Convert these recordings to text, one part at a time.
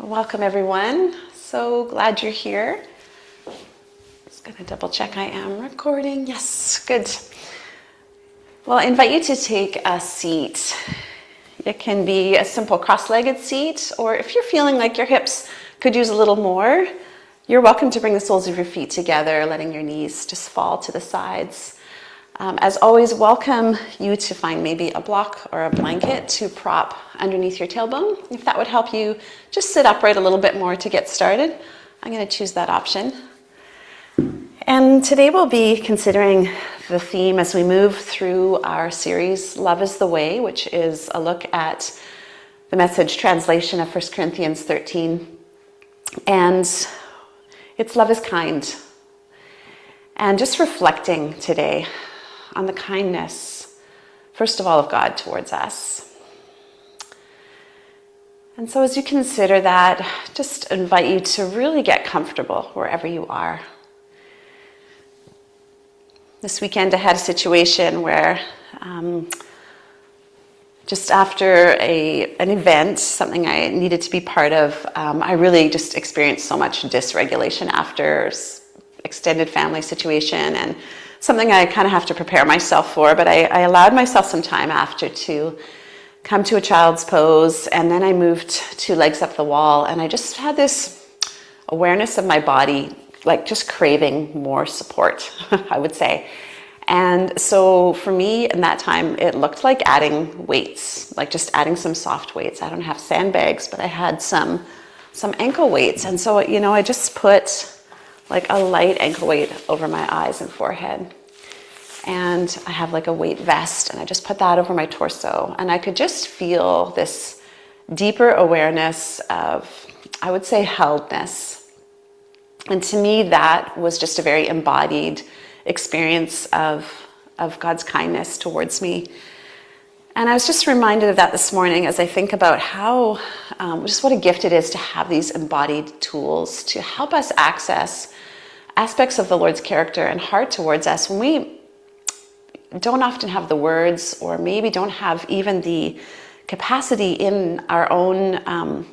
Welcome everyone. So glad you're here. Just gonna double check I am recording. Yes, good. Well, I invite you to take a seat. It can be a simple cross-legged seat, or if you're feeling like your hips could use a little more, you're welcome to bring the soles of your feet together, letting your knees just fall to the sides. As always, welcome you to find maybe a block or a blanket to prop underneath your tailbone. If that would help you just sit upright a little bit more to get started, I'm going to choose that option. And today we'll be considering the theme as we move through our series, Love is the Way, which is a look at the Message translation of 1 Corinthians 13. And it's love is kind. And just reflecting today on the kindness, first of all, of God towards us. And so as you consider that, just invite you to really get comfortable wherever you are. This weekend I had a situation where just after an event, something I needed to be part of, I really just experienced so much dysregulation after extended family situation and something I kind of have to prepare myself for, but I allowed myself some time after to come to a child's pose, and then I moved 2 legs up the wall, and I just had this awareness of my body, like just craving more support, I would say. And so for me in that time, it looked like adding weights, like just adding some soft weights. I don't have sandbags, but I had some ankle weights. And so, I just put like a light ankle weight over my eyes and forehead. And I have like a weight vest, and I just put that over my torso. And I could just feel this deeper awareness of, I would say, heldness. And to me, that was just a very embodied experience of God's kindness towards me. And I was just reminded of that this morning as I think about how, just what a gift it is to have these embodied tools to help us access aspects of the Lord's character and heart towards us when we don't often have the words, or maybe don't have even the capacity in our own,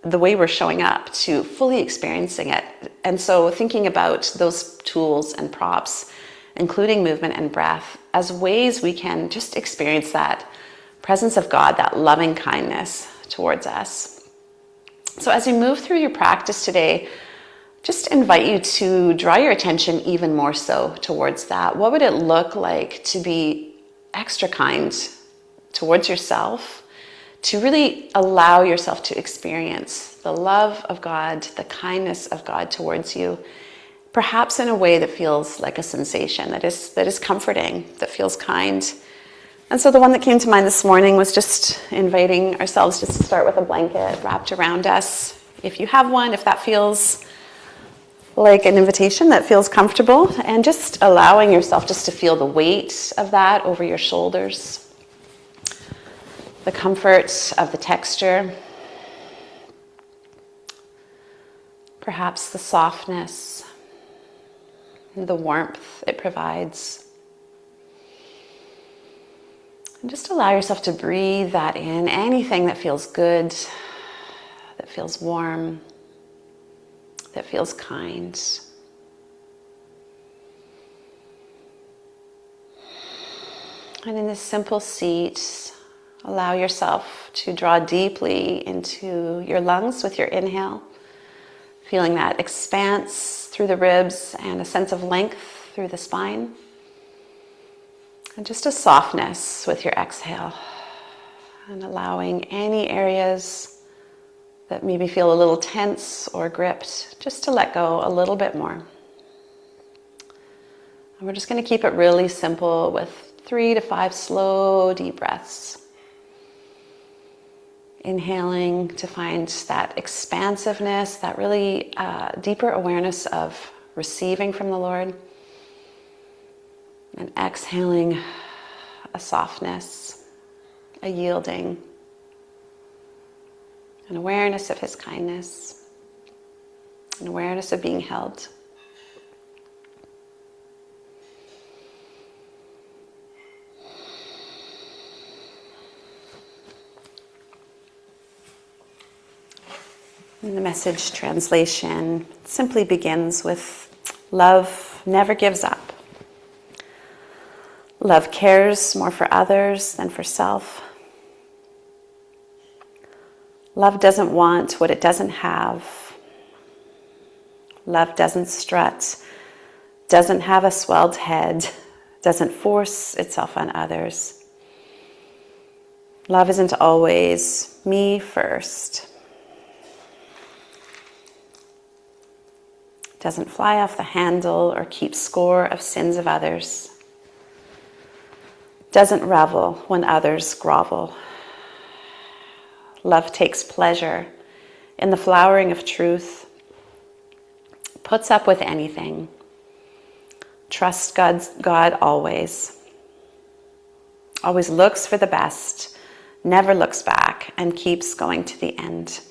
the way we're showing up to fully experiencing it. And so thinking about those tools and props, including movement and breath, as ways we can just experience that presence of God, that loving kindness towards us. So as you move through your practice today, just invite you to draw your attention even more so towards that. What would it look like to be extra kind towards yourself, to really allow yourself to experience the love of God, the kindness of God towards you, perhaps in a way that feels like a sensation, that is comforting, that feels kind. And so the one that came to mind this morning was just inviting ourselves just to start with a blanket wrapped around us. If you have one, if that feels like an invitation that feels comfortable, and just allowing yourself just to feel the weight of that over your shoulders, the comfort of the texture, perhaps the softness, the warmth it provides. And just allow yourself to breathe that in, anything that feels good, that feels warm, that feels kind. And in this simple seat, allow yourself to draw deeply into your lungs with your inhale, feeling that expanse through the ribs and a sense of length through the spine. And just a softness with your exhale, and allowing any areas that maybe feel a little tense or gripped, just to let go a little bit more. And we're just going to keep it really simple with 3 to 5 slow, deep breaths. Inhaling to find that expansiveness, that really deeper awareness of receiving from the Lord. And exhaling a softness, a yielding, an awareness of His kindness, an awareness of being held. And the message translation simply begins with, love never gives up. Love cares more for others than for self. Love doesn't want what it doesn't have. Love doesn't strut, doesn't have a swelled head, doesn't force itself on others. Love isn't always me first. Doesn't fly off the handle or keep score of sins of others. Doesn't revel when others grovel. Love takes pleasure in the flowering of truth. Puts up with anything. Trusts God always. Always looks for the best. Never looks back and keeps going to the end.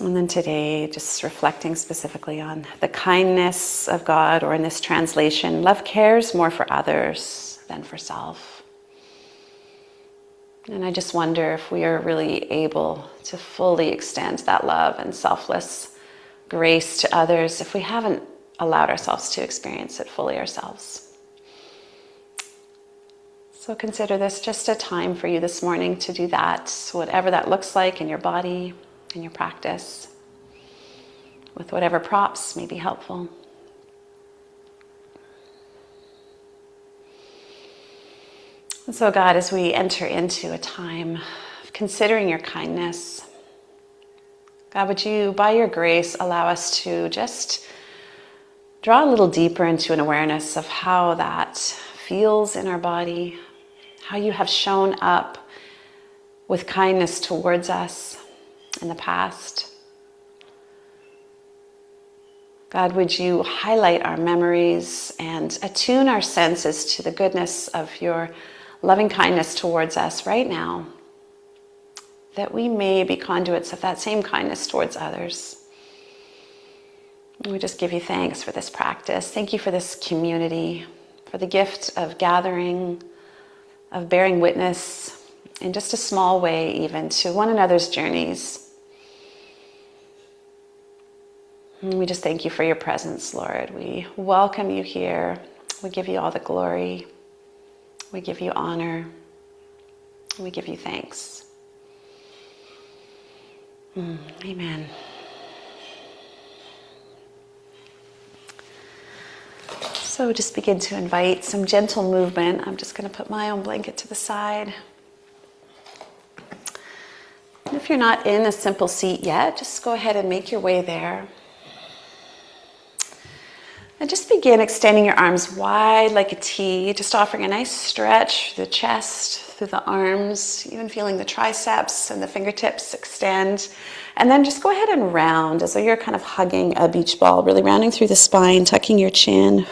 And then today, just reflecting specifically on the kindness of God, or in this translation, love cares more for others than for self. And I just wonder if we are really able to fully extend that love and selfless grace to others if we haven't allowed ourselves to experience it fully ourselves. So consider this just a time for you this morning to do that, whatever that looks like in your body, in your practice, with whatever props may be helpful. And so God, as we enter into a time of considering your kindness, God, would you, by your grace, allow us to just draw a little deeper into an awareness of how that feels in our body, how you have shown up with kindness towards us in the past. God, would you highlight our memories and attune our senses to the goodness of your loving kindness towards us right now, that we may be conduits of that same kindness towards others. And we just give you thanks for this practice. Thank you for this community, for the gift of gathering, of bearing witness in just a small way even to one another's journeys. And we just thank you for your presence, Lord. We welcome you here. We give you all the glory. We give you honor. We give you thanks. Amen. So just begin to invite some gentle movement. I'm just going to put my own blanket to the side. And if you're not in a simple seat yet, just go ahead and make your way there. And just begin extending your arms wide like a T, just offering a nice stretch through the chest, through the arms, even feeling the triceps and the fingertips extend. And then just go ahead and round as though you're kind of hugging a beach ball, really rounding through the spine, tucking your chin.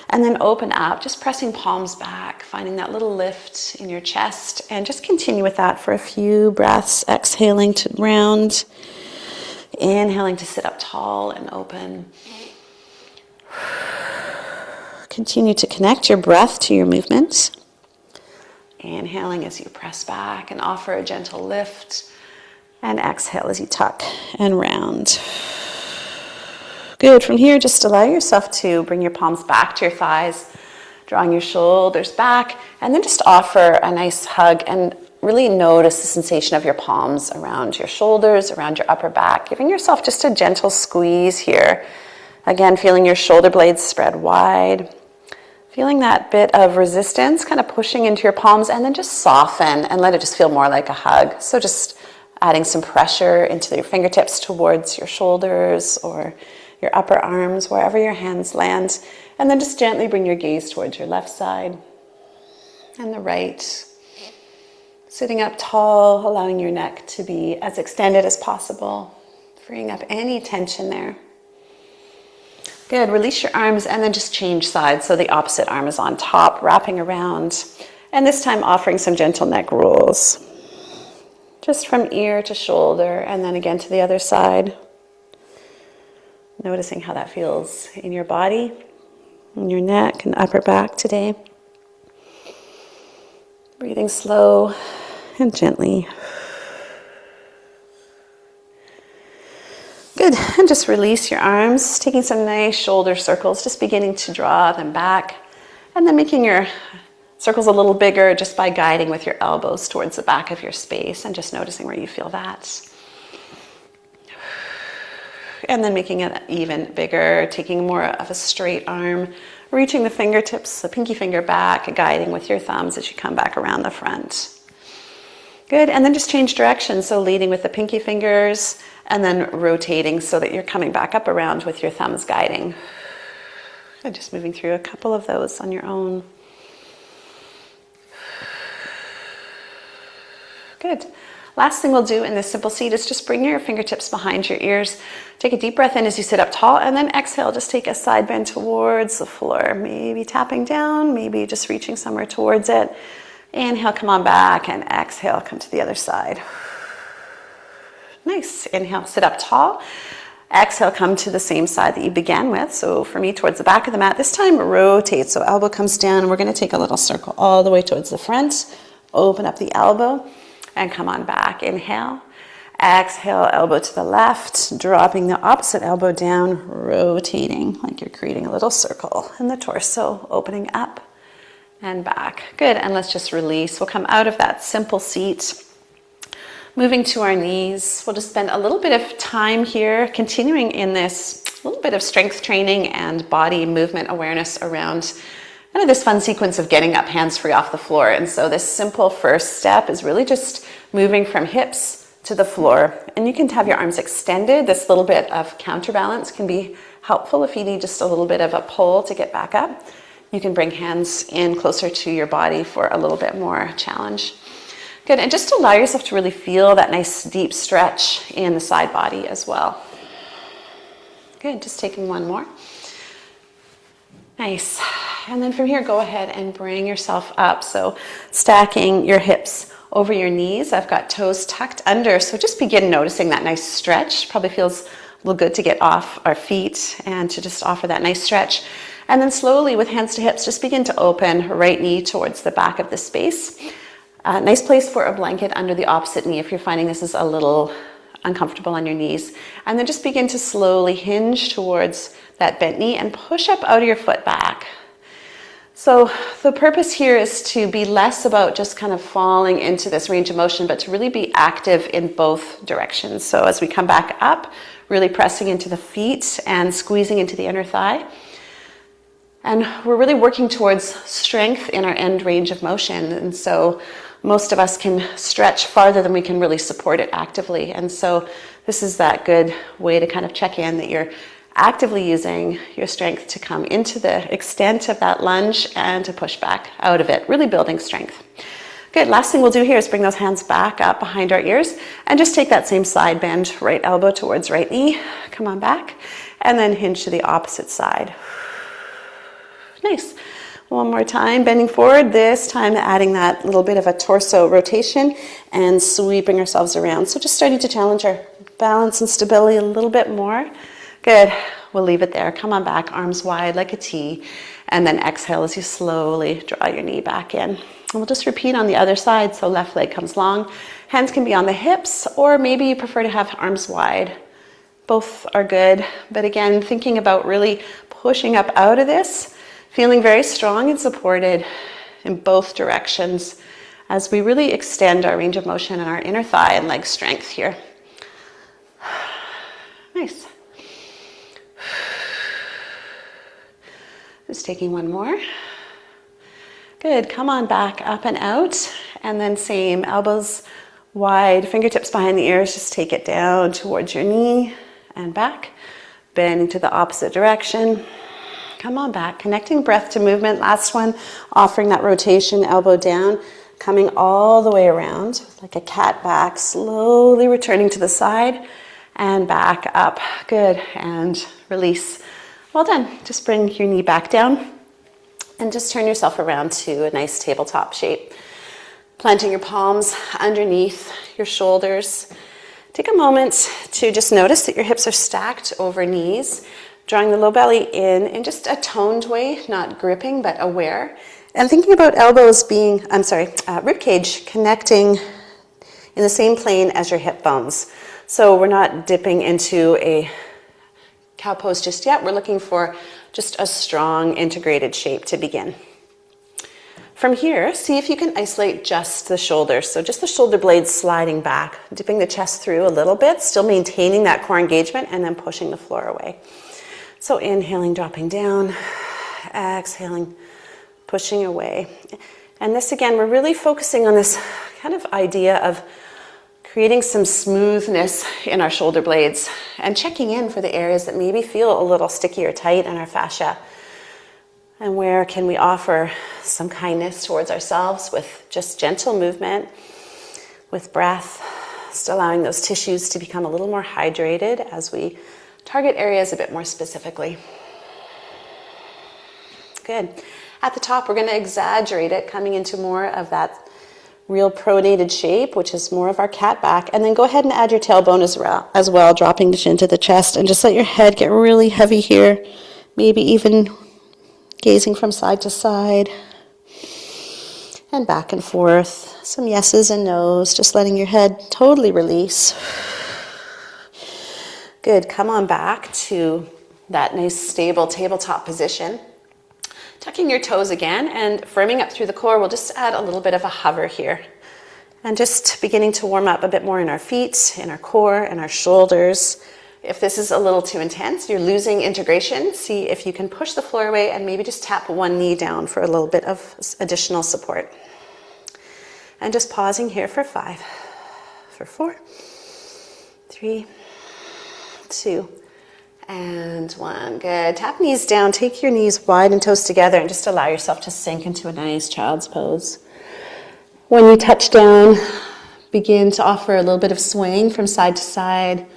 And then open up, just pressing palms back, finding that little lift in your chest. And just continue with that for a few breaths, exhaling to round, inhaling to sit up tall and open. Continue to connect your breath to your movements. Inhaling as you press back and offer a gentle lift. And exhale as you tuck and round. Good. From here, just allow yourself to bring your palms back to your thighs, drawing your shoulders back, and then just offer a nice hug and really notice the sensation of your palms around your shoulders, around your upper back, giving yourself just a gentle squeeze here. Again, feeling your shoulder blades spread wide. Feeling that bit of resistance kind of pushing into your palms, and then just soften and let it just feel more like a hug. So just adding some pressure into your fingertips towards your shoulders or your upper arms, wherever your hands land. And then just gently bring your gaze towards your left side and the right. Sitting up tall, allowing your neck to be as extended as possible, freeing up any tension there. Good, release your arms and then just change sides so the opposite arm is on top, wrapping around. And this time offering some gentle neck rolls. Just from ear to shoulder and then again to the other side. Noticing how that feels in your body, in your neck and upper back today. Breathing slow and gently. Good, and just release your arms, taking some nice shoulder circles, just beginning to draw them back, and then making your circles a little bigger just by guiding with your elbows towards the back of your space and just noticing where you feel that. And then making it even bigger, taking more of a straight arm, reaching the fingertips, the pinky finger back, guiding with your thumbs as you come back around the front. Good, and then just change direction. So leading with the pinky fingers and then rotating so that you're coming back up around with your thumbs guiding. And just moving through a couple of those on your own. Good. Last thing we'll do in this simple seat is just bring your fingertips behind your ears. Take a deep breath in as you sit up tall, and then exhale. Just take a side bend towards the floor. Maybe tapping down, maybe just reaching somewhere towards it. Inhale, come on back, and exhale, come to the other side. Nice. Inhale, sit up tall. Exhale, come to the same side that you began with. So for me, towards the back of the mat. This time, rotate. So elbow comes down, and we're going to take a little circle all the way towards the front. Open up the elbow, and come on back. Inhale. Exhale, elbow to the left, dropping the opposite elbow down, rotating like you're creating a little circle in the torso, opening up and back. Good, and let's just release. We'll come out of that simple seat, moving to our knees. We'll just spend a little bit of time here, continuing in this little bit of strength training and body movement awareness around kind of this fun sequence of getting up hands-free off the floor. And so this simple first step is really just moving from hips to the floor. And you can have your arms extended. This little bit of counterbalance can be helpful if you need just a little bit of a pull to get back up. You can bring hands in closer to your body for a little bit more challenge. Good, and just allow yourself to really feel that nice deep stretch in the side body as well. Good, just taking one more. Nice. And then from here, go ahead and bring yourself up. So stacking your hips over your knees. I've got toes tucked under. So just begin noticing that nice stretch. Probably feels a little good to get off our feet and to just offer that nice stretch. And then slowly with hands to hips, just begin to open right knee towards the back of the space. Nice place for a blanket under the opposite knee if you're finding this is a little uncomfortable on your knees. And then just begin to slowly hinge towards that bent knee and push up out of your foot back. So the purpose here is to be less about just kind of falling into this range of motion, but to really be active in both directions. So as we come back up, really pressing into the feet and squeezing into the inner thigh. And we're really working towards strength in our end range of motion. And so most of us can stretch farther than we can really support it actively. And so this is that good way to kind of check in that you're actively using your strength to come into the extent of that lunge and to push back out of it, really building strength. Good, last thing we'll do here is bring those hands back up behind our ears and just take that same side bend, right elbow towards right knee, come on back, and then hinge to the opposite side. Nice. One more time, bending forward, this time adding that little bit of a torso rotation and sweeping ourselves around. So just starting to challenge our balance and stability a little bit more. Good, we'll leave it there. Come on back, arms wide like a T, and then exhale as you slowly draw your knee back in. And we'll just repeat on the other side, so left leg comes long. Hands can be on the hips, or maybe you prefer to have arms wide. Both are good, but again, thinking about really pushing up out of this, feeling very strong and supported in both directions as we really extend our range of motion and our inner thigh and leg strength here. Nice. Just taking one more. Good, come on back up and out, and then same, elbows wide, fingertips behind the ears, just take it down towards your knee and back, bending to the opposite direction. Come on back, connecting breath to movement. Last one, offering that rotation, elbow down, coming all the way around, like a cat back, slowly returning to the side and back up. Good, and release. Well done. Just bring your knee back down and just turn yourself around to a nice tabletop shape. Planting your palms underneath your shoulders. Take a moment to just notice that your hips are stacked over knees, drawing the low belly in just a toned way, not gripping, but aware. And thinking about elbows being, rib cage connecting in the same plane as your hip bones. So we're not dipping into a cow pose just yet. We're looking for just a strong integrated shape to begin. From here, see if you can isolate just the shoulders. So just the shoulder blades sliding back, dipping the chest through a little bit, still maintaining that core engagement, and then pushing the floor away. So inhaling, dropping down, exhaling, pushing away. And this again, we're really focusing on this kind of idea of creating some smoothness in our shoulder blades and checking in for the areas that maybe feel a little sticky or tight in our fascia. And where can we offer some kindness towards ourselves with just gentle movement, with breath, just allowing those tissues to become a little more hydrated as we target areas a bit more specifically. Good. At the top, we're going to exaggerate it, coming into more of that real pronated shape, which is more of our cat back. And then go ahead and add your tailbone as well, dropping the chin to the chest, and just let your head get really heavy here, maybe even gazing from side to side and back and forth. Some yeses and nos, just letting your head totally release. Good. Come on back to that nice stable tabletop position. Tucking your toes again and firming up through the core. We'll just add a little bit of a hover here. And just beginning to warm up a bit more in our feet, in our core, and our shoulders. If this is a little too intense, you're losing integration, see if you can push the floor away and maybe just tap one knee down for a little bit of additional support. And just pausing here for 5, for 4, 3, 2, and 1. Good. Tap knees down, take your knees wide and toes together, and just allow yourself to sink into a nice child's pose. When you touch down, begin to offer a little bit of swing from side to side,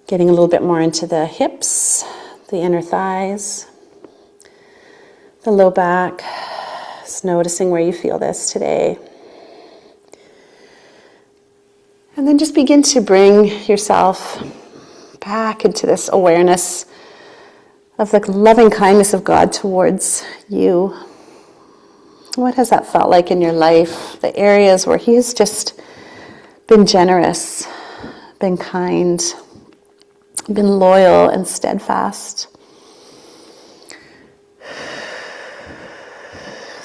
getting a little bit more into the hips, the inner thighs, the low back. Just noticing where you feel this today. And then just begin to bring yourself back into this awareness of the loving kindness of God towards you. What has that felt like in your life? The areas where He has just been generous, been kind, been loyal and steadfast.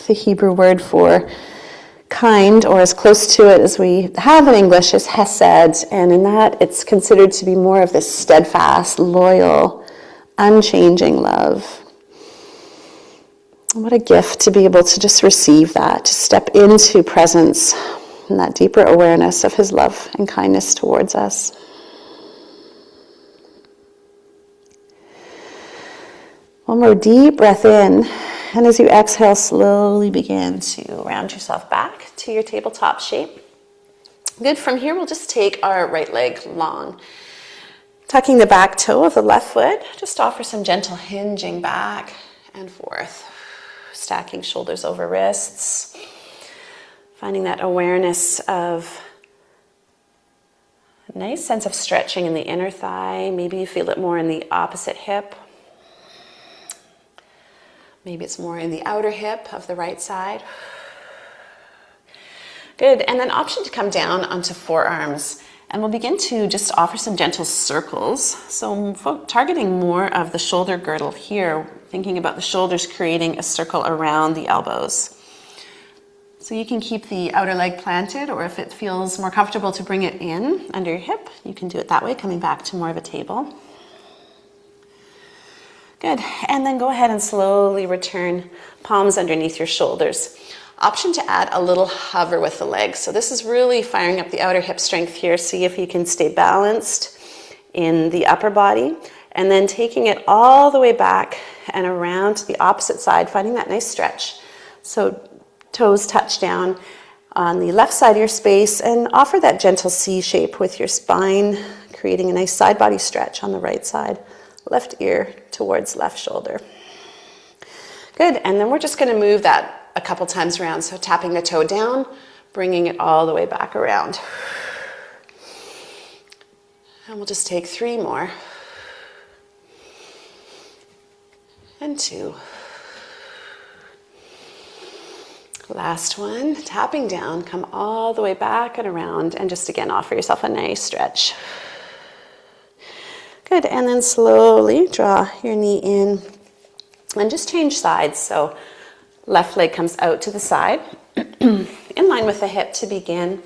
The Hebrew word for kind, or as close to it as we have in English, is hesed, and in that it's considered to be more of this steadfast, loyal, unchanging love. What a gift to be able to just receive that, to step into presence and that deeper awareness of His love and kindness towards us. One more deep breath in, and as you exhale, slowly begin to round yourself back to your tabletop shape. Good. From here, we'll just take our right leg long. Tucking the back toe of the left foot, just offer some gentle hinging back and forth. Stacking shoulders over wrists. Finding that awareness of a nice sense of stretching in the inner thigh. Maybe you feel it more in the opposite hip. Maybe it's more in the outer hip of the right side. Good. And then option to come down onto forearms. And we'll begin to just offer some gentle circles. So targeting more of the shoulder girdle here, thinking about the shoulders creating a circle around the elbows. So you can keep the outer leg planted, or if it feels more comfortable to bring it in under your hip, you can do it that way, coming back to more of a table. Good. And then go ahead and slowly return palms underneath your shoulders. Option to add a little hover with the legs. So this is really firing up the outer hip strength here. See if you can stay balanced in the upper body. And then taking it all the way back and around to the opposite side, finding that nice stretch. So toes touch down on the left side of your space and offer that gentle C shape with your spine, creating a nice side body stretch on the right side. Left ear towards left shoulder. Good. And then we're just going to move that a couple times around. So tapping the toe down, bringing it all the way back around. And we'll just take 3 more. And 2. Last one, tapping down, come all the way back and around, and just again offer yourself a nice stretch. Good, and then slowly draw your knee in and just change sides. So left leg comes out to the side, in line with the hip to begin.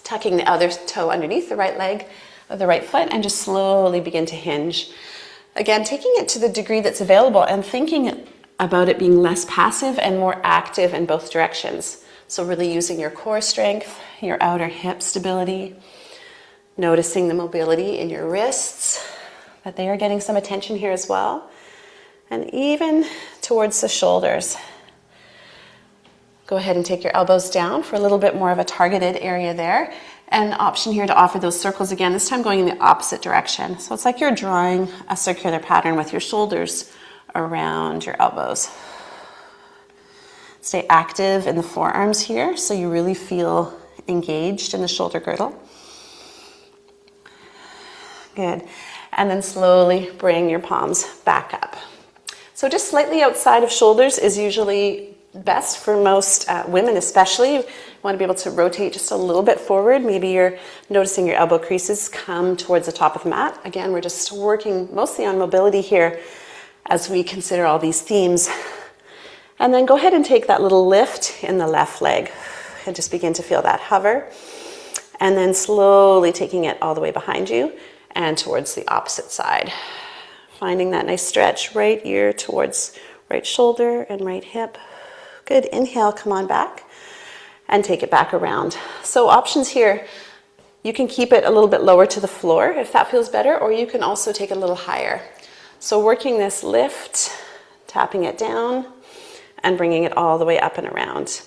Tucking the other toe underneath the right leg of the right foot and just slowly begin to hinge. Again, taking it to the degree that's available and thinking about it being less passive and more active in both directions. So really using your core strength, your outer hip stability, noticing the mobility in your wrists, that they are getting some attention here as well. And even towards the shoulders. Go ahead and take your elbows down for a little bit more of a targeted area there. And option here to offer those circles again, this time going in the opposite direction. So it's like you're drawing a circular pattern with your shoulders around your elbows. Stay active in the forearms here so you really feel engaged in the shoulder girdle. Good. And then slowly bring your palms back up. So just slightly outside of shoulders is usually best for most women especially. You want to be able to rotate just a little bit forward. Maybe you're noticing your elbow creases come towards the top of the mat. Again, we're just working mostly on mobility here as we consider all these themes. And then go ahead and take that little lift in the left leg and just begin to feel that hover. And then slowly taking it all the way behind you and towards the opposite side. Finding that nice stretch, right ear towards right shoulder and right hip. Good, inhale, come on back and take it back around. So options here, you can keep it a little bit lower to the floor if that feels better, or you can also take it a little higher. So working this lift, tapping it down and bringing it all the way up and around.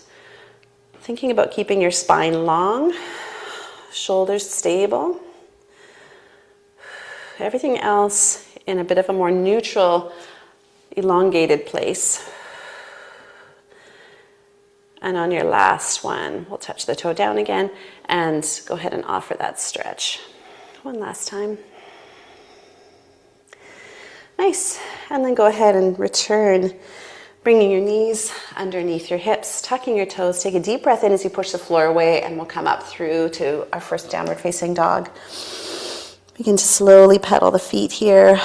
Thinking about keeping your spine long, shoulders stable. Everything else in a bit of a more neutral, elongated place. And on your last one, we'll touch the toe down again and go ahead and offer that stretch. One last time. Nice. And then go ahead and return, bringing your knees underneath your hips, tucking your toes. Take a deep breath in as you push the floor away, and we'll come up through to our first downward facing dog. Begin to slowly pedal the feet here.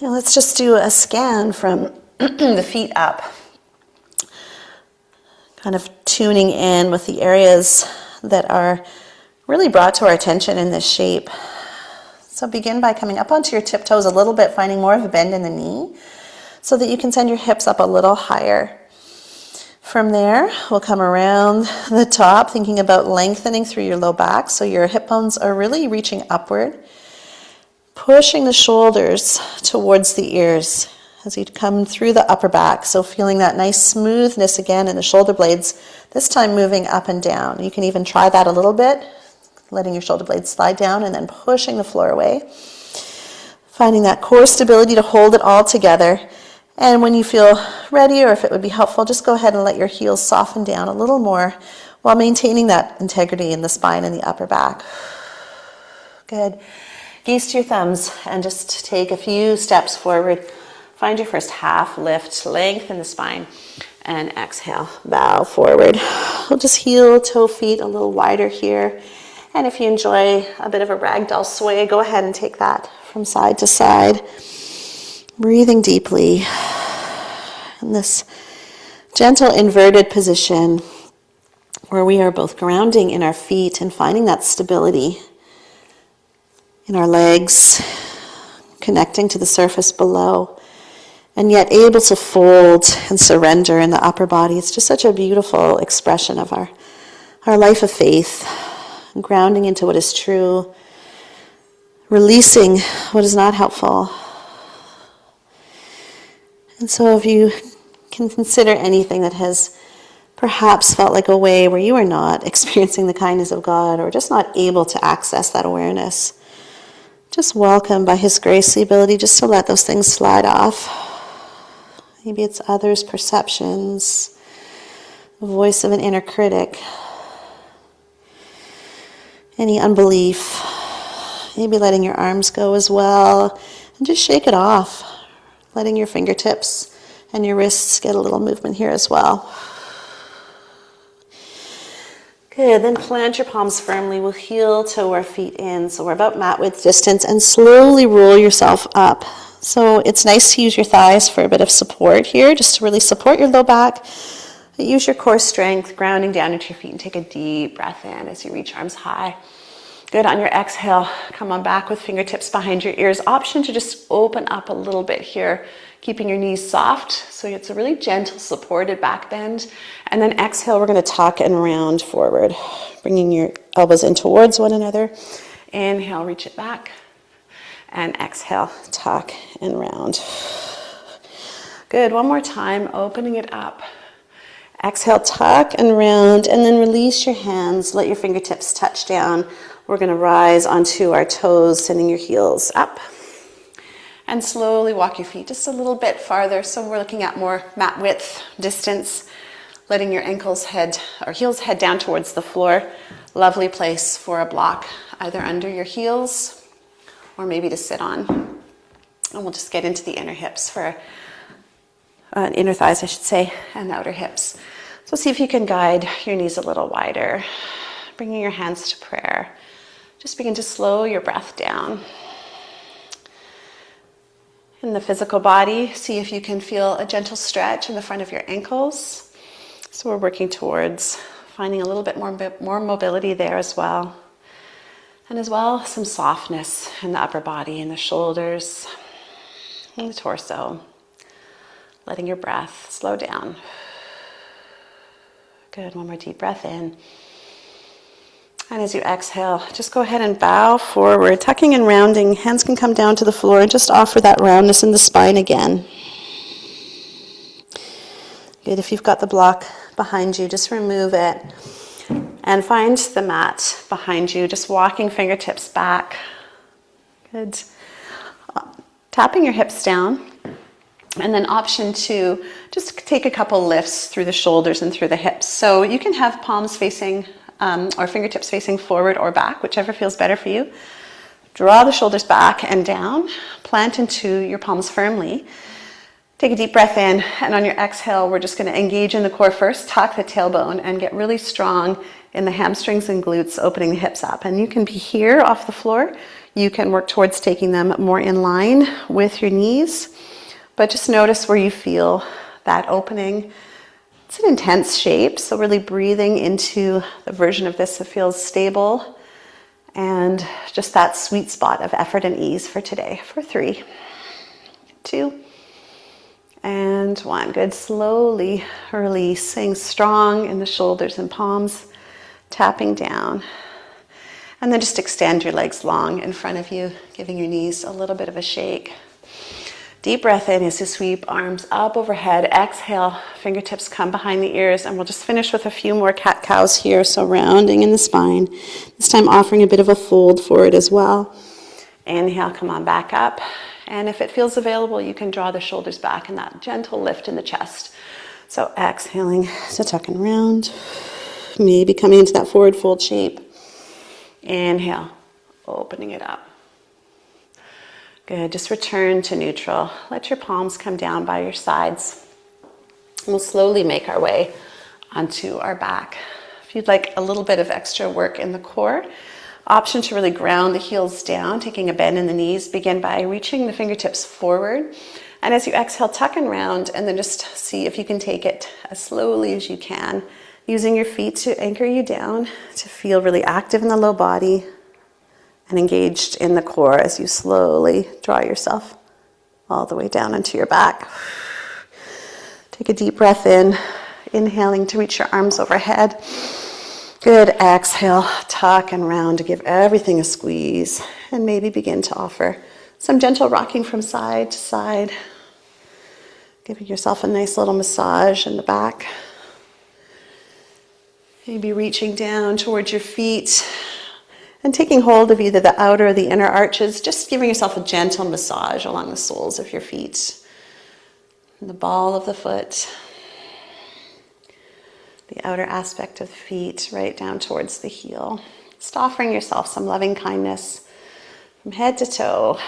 And let's just do a scan from the feet up. Kind of tuning in with the areas that are really brought to our attention in this shape. So begin by coming up onto your tiptoes a little bit, finding more of a bend in the knee so that you can send your hips up a little higher. From there, we'll come around the top, thinking about lengthening through your low back so your hip bones are really reaching upward. Pushing the shoulders towards the ears as you come through the upper back. So feeling that nice smoothness again in the shoulder blades, this time moving up and down. You can even try that a little bit, letting your shoulder blades slide down and then pushing the floor away. Finding that core stability to hold it all together. And when you feel ready, or if it would be helpful, just go ahead and let your heels soften down a little more while maintaining that integrity in the spine and the upper back. Good. Gaze to your thumbs and just take a few steps forward. Find your first half lift, lengthen the spine, and exhale, bow forward. We'll just heel toe feet a little wider here. And if you enjoy a bit of a ragdoll sway, go ahead and take that from side to side. Breathing deeply in this gentle inverted position where we are both grounding in our feet and finding that stability in our legs, connecting to the surface below, and yet able to fold and surrender in the upper body. It's just such a beautiful expression of our life of faith, grounding into what is true, releasing what is not helpful. And so if you can consider anything that has perhaps felt like a way where you are not experiencing the kindness of God or just not able to access that awareness, just welcome by His grace the ability just to let those things slide off. Maybe it's others' perceptions, the voice of an inner critic, any unbelief, maybe letting your arms go as well, and just shake it off. Letting your fingertips And your wrists get a little movement here as well. Good, then plant your palms firmly. We'll heel toe our feet in, so we're about mat width distance, and slowly roll yourself up. So it's nice to use your thighs for a bit of support here, just to really support your low back. Use your core strength, grounding down into your feet, and take a deep breath in as you reach arms high. Good, on your exhale, come on back with fingertips behind your ears. Option to just open up a little bit here, keeping your knees soft, so it's a really gentle, supported back bend. And then exhale, we're gonna tuck and round forward, bringing your elbows in towards one another. Inhale, reach it back. And exhale, tuck and round. Good, one more time, opening it up. Exhale, tuck and round, and then release your hands. Let your fingertips touch down. We're gonna rise onto our toes, sending your heels up. And slowly walk your feet just a little bit farther. So we're looking at more mat width distance, letting your ankles head, or heels head down towards the floor. Lovely place for a block, either under your heels or maybe to sit on. And we'll just get into the inner hips for, inner thighs, I should say, and the outer hips. So see if you can guide your knees a little wider, bringing your hands to prayer. Just begin to slow your breath down. In the physical body, see if you can feel a gentle stretch in the front of your ankles. So we're working towards finding a little bit more mobility there as well. And as well, some softness in the upper body, in the shoulders, in the torso. Letting your breath slow down. Good, one more deep breath in. And as you exhale, just go ahead and bow forward, tucking and rounding. Hands can come down to the floor and just offer that roundness in the spine again. Good, if you've got the block behind you, just remove it. And find the mat behind you, just walking fingertips back. Good. Tapping your hips down. And then option 2, just take a couple lifts through the shoulders and through the hips. So you can have palms facing or fingertips facing forward or back, whichever feels better for you. Draw the shoulders back and down. Plant into your palms firmly. Take a deep breath in, and on your exhale, we're just going to engage in the core first, tuck the tailbone, and get really strong in the hamstrings and glutes, opening the hips up. And you can be here off the floor. You can work towards taking them more in line with your knees, but just notice where you feel that opening. It's an intense shape, so really breathing into the version of this that feels stable and just that sweet spot of effort and ease for today. For 3, 2, and 1. Good. Slowly releasing, strong in the shoulders and palms, tapping down. And then just extend your legs long in front of you, giving your knees a little bit of a shake. Deep breath in as you sweep arms up overhead. Exhale, fingertips come behind the ears, and we'll just finish with a few more cat-cows here, so rounding in the spine. This time offering a bit of a fold forward as well. Inhale, come on back up. And if it feels available, you can draw the shoulders back and that gentle lift in the chest. So exhaling to tuck and round. Maybe coming into that forward fold shape. Inhale, opening it up. Good, just return to neutral. Let your palms come down by your sides. We'll slowly make our way onto our back. If you'd like a little bit of extra work in the core, option to really ground the heels down, taking a bend in the knees. Begin by reaching the fingertips forward. And as you exhale, tuck and round, and then just see if you can take it as slowly as you can, using your feet to anchor you down, to feel really active in the low body and engaged in the core as you slowly draw yourself all the way down into your back. Take a deep breath in, inhaling to reach your arms overhead. Good, exhale, tuck and round to give everything a squeeze, and maybe begin to offer some gentle rocking from side to side, giving yourself a nice little massage in the back. Maybe reaching down towards your feet and taking hold of either the outer or the inner arches, just giving yourself a gentle massage along the soles of your feet, and the ball of the foot, the outer aspect of the feet, right down towards the heel. Just offering yourself some loving kindness from head to toe,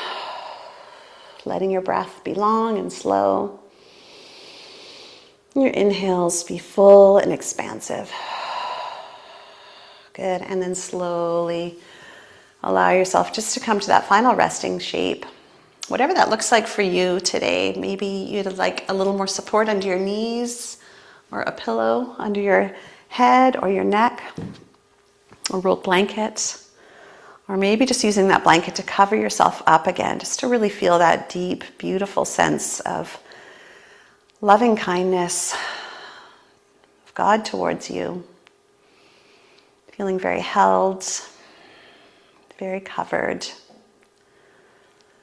letting your breath be long and slow. Your inhales be full and expansive. Good. And then slowly allow yourself just to come to that final resting shape. Whatever that looks like for you today. Maybe you'd like a little more support under your knees, or a pillow under your head or your neck, a rolled blanket, or maybe just using that blanket to cover yourself up again, just to really feel that deep, beautiful sense of loving kindness of God towards you. Feeling very held, very covered,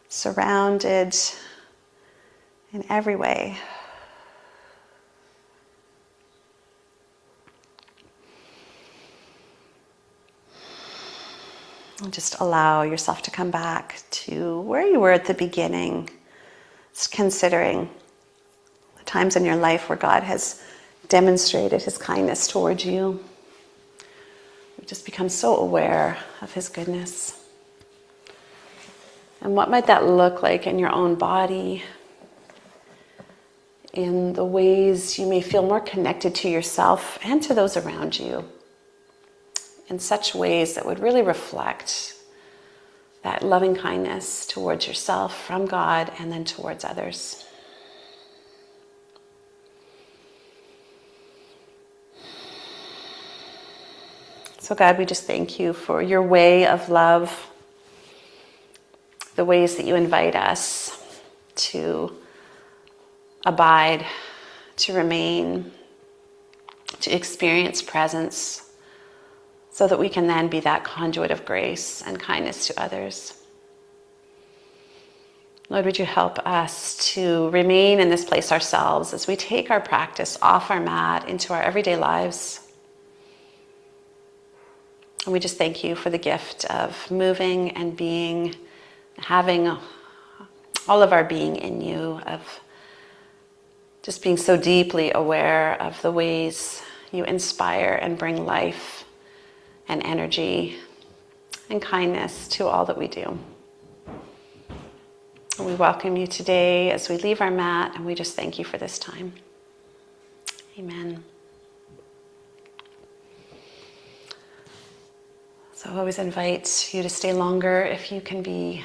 surrounded in every way. And just allow yourself to come back to where you were at the beginning, just considering the times in your life where God has demonstrated His kindness towards you. We've just become so aware of His goodness. And what might that look like in your own body, in the ways you may feel more connected to yourself and to those around you, in such ways that would really reflect that loving kindness towards yourself from God and then towards others. So God, we just thank you for your way of love, the ways that you invite us to abide, to remain, to experience presence, so that we can then be that conduit of grace and kindness to others. Lord, would you help us to remain in this place ourselves as we take our practice off our mat into our everyday lives. And we just thank you for the gift of moving and being, having all of our being in you, of just being so deeply aware of the ways you inspire and bring life and energy and kindness to all that we do. And we welcome you today as we leave our mat, and we just thank you for this time. Amen. So I always invite you to stay longer if you can be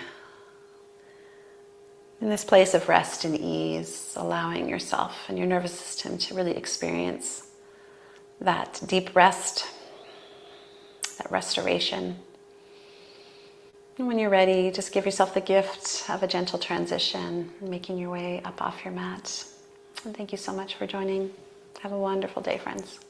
in this place of rest and ease, allowing yourself and your nervous system to really experience that deep rest, that restoration. And when you're ready, just give yourself the gift of a gentle transition, making your way up off your mat. And thank you so much for joining. Have a wonderful day, friends.